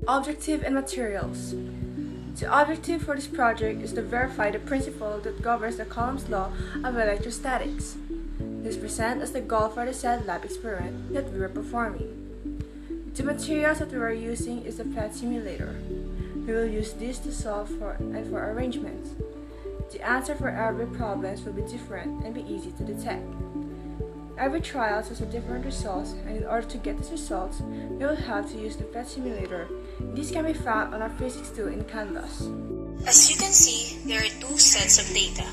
Objective and materials. The objective for this project is to verify the principle that governs the Coulomb's law of electrostatics. This presents as the goal for the said lab experiment that we were performing. The materials that we are using is the PET simulator. We will use this to solve for arrangements. The answer for every problem will be different and be easy to detect. Every trial has a different results, and in order to get these results, we will have to use the PET simulator. This can be found on our Physics 2 in Canvas. As you can see, there are two sets of data.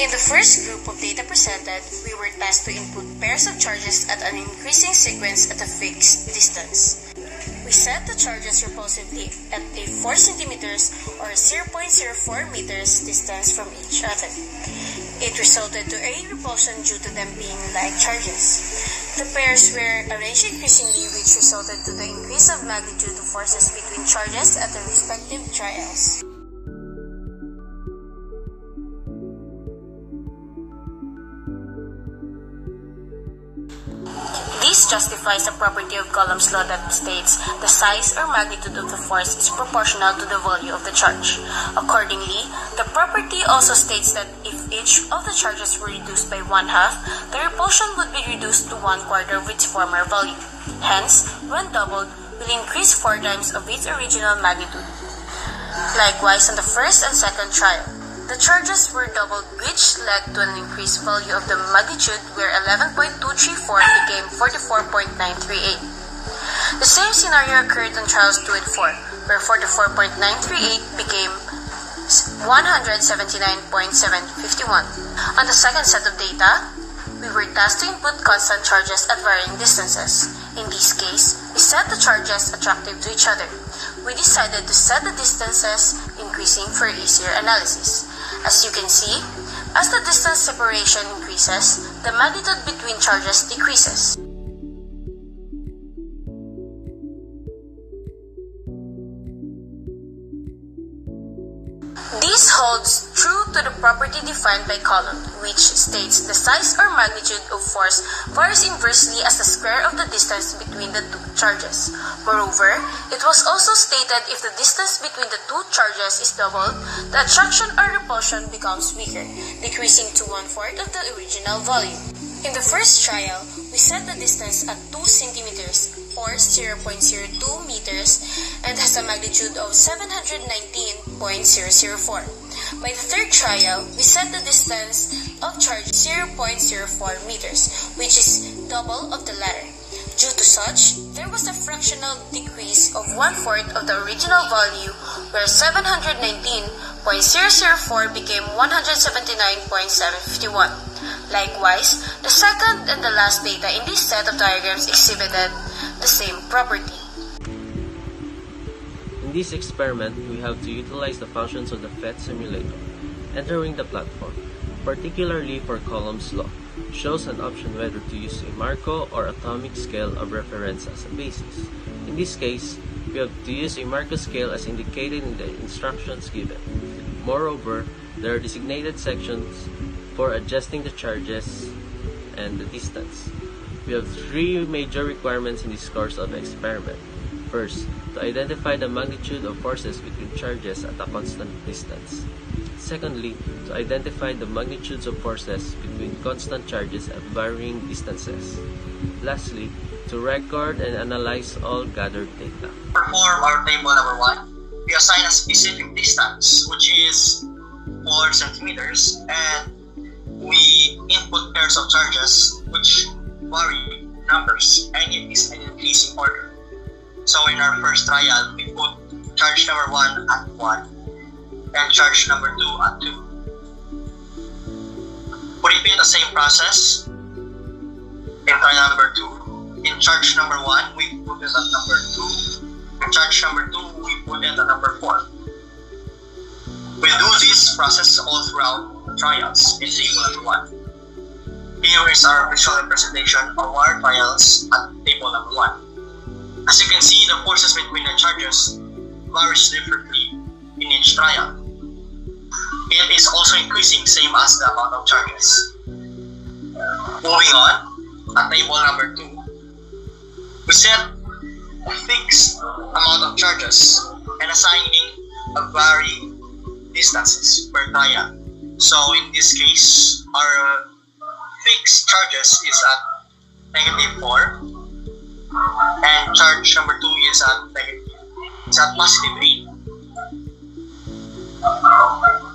In the first group of data presented, we were tasked to input pairs of charges at an increasing sequence at a fixed distance. We set the charges repulsively at a 4 centimeters or 0.04 meters distance from each other. It resulted to a repulsion due to them being like charges. The pairs were arranged increasingly, which resulted to the increase of magnitude of forces between charges at the respective trials. This justifies a property of Coulomb's law that states the size or magnitude of the force is proportional to the volume of the charge. Accordingly, the property also states that if each of the charges were reduced by 1/2, the repulsion would be reduced to 1/4 of its former value. Hence, when doubled, will increase 4 times of its original magnitude. Likewise, on the first and second trial, the charges were doubled, which led to an increased value of the magnitude where 11.234 became 44.938. The same scenario occurred on trials 2 and 4, where 44.938 became 179.751. On the second set of data, we were tasked to input constant charges at varying distances. In this case, we set the charges attractive to each other. We decided to set the distances increasing for easier analysis. As you can see, as the distance separation increases, the magnitude between charges decreases. This holds true to the property defined by Coulomb, which states the size or magnitude of force varies inversely as the square of the distance between the two charges. Moreover, it was also stated if the distance between the two charges is doubled, the attraction or repulsion becomes weaker, decreasing to 1/4 of the original volume. In the first trial, we set the distance at 2 centimeters or 0.02 meters and has a magnitude of 719.004. By the third trial, we set the distance of charge 0.04 meters, which is double of the latter. Due to such, there was a fractional decrease of 1/4 of the original value, where 719.004 became 179.751. Likewise, the second and the last data in this set of diagrams exhibited the same property. In this experiment, we have to utilize the functions of the PET simulator. Entering the platform, particularly for Coulomb's law, shows an option whether to use a Marco or atomic scale of reference as a basis. In this case, we have to use a Marco scale as indicated in the instructions given. Moreover, there are designated sections for adjusting the charges and the distance. We have 3 major requirements in this course of experiment. First, to identify the magnitude of forces between charges at a constant distance. Secondly, to identify the magnitudes of forces between constant charges at varying distances. Lastly, to record and analyze all gathered data. To perform our table number 1, we assign a specific distance, which is 4 centimeters, and we input pairs of charges which vary numbers and it is in increasing order. So in our first trial, we put charge number 1 at 1 and charge number 2 at 2. We repeat the same process in trial number 2. In charge number 1, we put it at number 2. In charge number 2, we put it at number 4. We do this process all throughout trials in table number 1. Here is our visual representation of our trials at table number 1. As you can see, the forces between the charges varies differently in each trial. It is also increasing, same as the amount of charges. Moving on, at table number 2, we set a fixed amount of charges and assigning a varying distances per trial. So in this case, our fixed charges is at -4, and charge number 2 is at +8.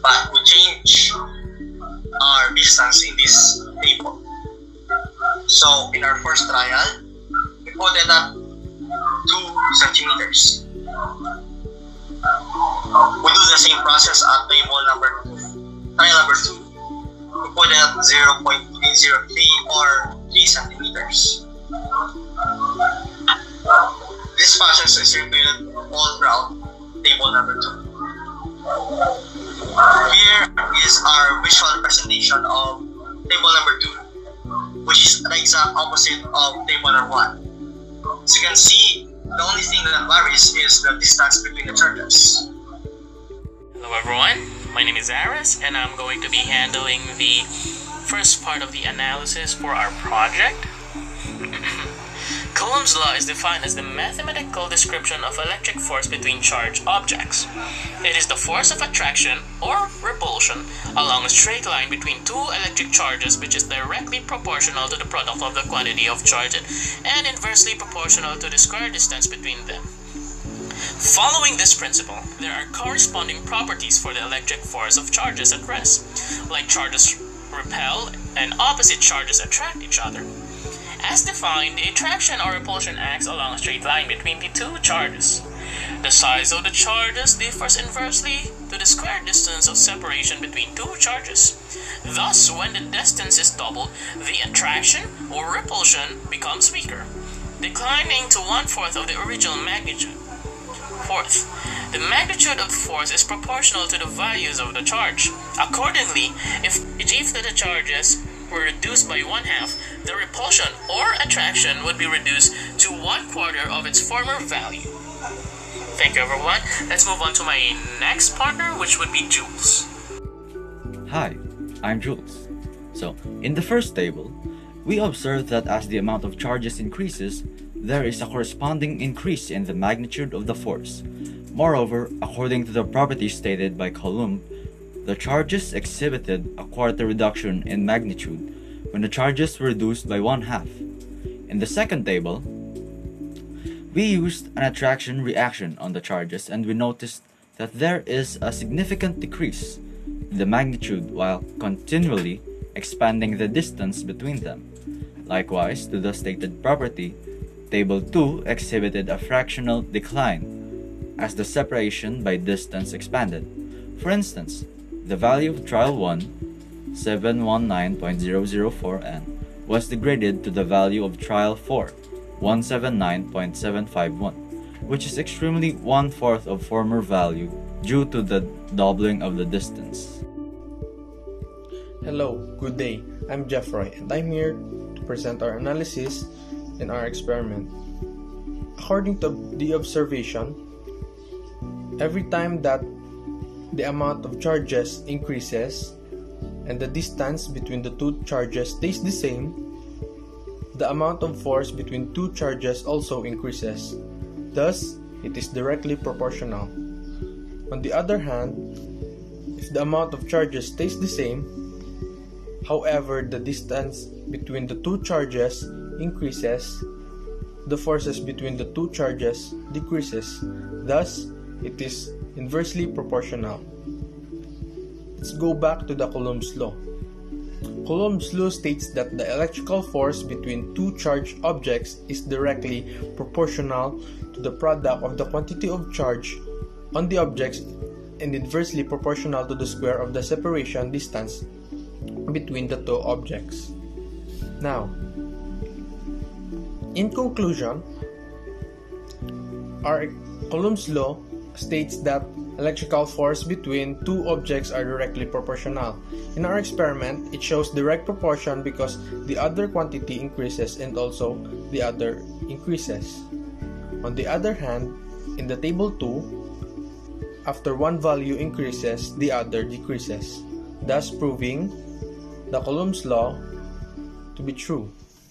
But we change our distance in this table. So in our first trial, we put it at 2 centimeters. We do the same process at table number 2. Trial number 2, we put it at 0.303 or 3 centimeters. This process is repeated all throughout table number 2. Here is our visual representation of table number 2, which is the exact opposite of table number 1. As you can see, the only thing that varies is the distance between the charges. Hello everyone, my name is Aris and I'm going to be handling the first part of the analysis for our project. Coulomb's law is defined as the mathematical description of electric force between charged objects. It is the force of attraction or repulsion along a straight line between two electric charges, which is directly proportional to the product of the quantity of charge and inversely proportional to the square distance between them. Following this principle, there are corresponding properties for the electric force of charges at rest, like charges repel and opposite charges attract each other. As defined, the attraction or repulsion acts along a straight line between the two charges. The size of the charges differs inversely to the square distance of separation between two charges. Thus, when the distance is doubled, the attraction or repulsion becomes weaker, declining to 1/4 of the original magnitude. Fourth, the magnitude of the force is proportional to the values of the charge. Accordingly, if the charges were reduced by 1/2, the repulsion or attraction would be reduced to 1/4 of its former value. Thank you everyone. Let's move on to my next partner, which would be Joules. Hi, I'm Joules. So, in the first table, we observe that as the amount of charges increases, there is a corresponding increase in the magnitude of the force. Moreover, according to the property stated by Coulomb, the charges exhibited a quarter reduction in magnitude when the charges were reduced by 1/2. In the second table, we used an attraction reaction on the charges and we noticed that there is a significant decrease in the magnitude while continually expanding the distance between them. Likewise, to the stated property, Table 2 exhibited a fractional decline as the separation by distance expanded. For instance, the value of trial 1, 719.004 N, was degraded to the value of trial 4, 179.751, which is extremely 1/4 of former value due to the doubling of the distance. Hello, good day. I'm Geffroi and I'm here to present our analysis in our experiment. According to the observation, every time that the amount of charges increases and the distance between the two charges stays the same, the amount of force between two charges also increases. Thus, it is directly proportional. On the other hand, if the amount of charges stays the same, however the distance between the two charges increases, the forces between the two charges decreases. Thus, it is inversely proportional. Let's go back to the Coulomb's law. Coulomb's law states that the electrical force between two charged objects is directly proportional to the product of the quantity of charge on the objects and inversely proportional to the square of the separation distance between the two objects. Now, in conclusion, our Coulomb's law states that electrical force between two objects are directly proportional. In our experiment, it shows direct proportion because the other quantity increases and also the other increases. On the other hand, in the table 2, after one value increases, the other decreases, thus proving the Coulomb's law to be true.